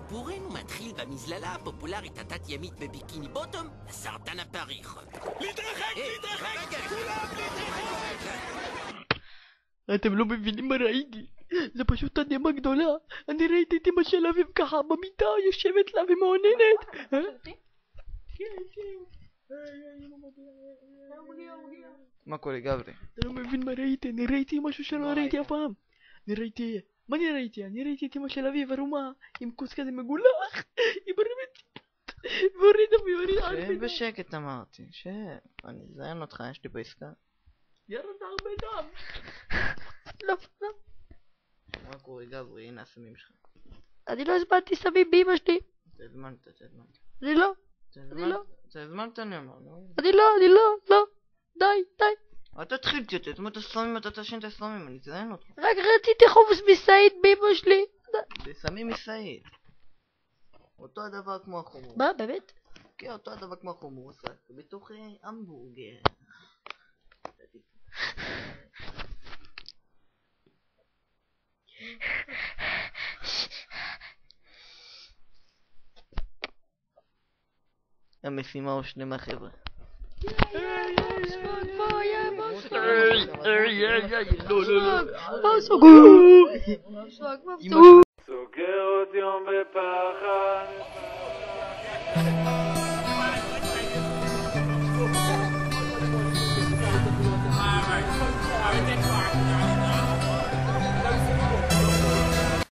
סיפורנו מתחיל במזללה הפופולרית התת-ימית בביקיני בוטום, הסרטן הפריך. להתרחק, כולם להתרחק! אתם לא מבינים מה ראיתי. זה פשוט תדהמה גדולה. אני ראיתי את אמא של אביב ככה במיטה, יושבת לה ומעוננת. מה קורה גברי? אתה לא מבין מה ראיתי. אני ראיתי משהו שלא ראיתי אף פעם. מה אני ראיתי? אני ראיתי את אמא של אביב ערומה עם כוס כזה מגולח. היא ברמת והורידה. שב בשקט אמרתי. שב. אני אזיין אותך, יש לי בעסקה. ירד הרבה דם. לא. מה קורה גברי? הנה הסמים שלך. אני לא הזמנתי סמים באמא שלי. תזמנת. אני לא. תזמנת אני אומר. אני לא. די. אתה תתחיל תזמן את הסמים, אתה תשן את הסמים, אני אזיין אותך. רק רציתי חומוס מסעיד באמא שלי. זה סמים מסעיד. אותו הדבר כמו החומוס. מה, באמת? כן, אותו הדבר כמו החומוס, רק בתוך המבורגר. המשימה הושלמה חבר'ה. סוגר סוגר עוד יום בפחד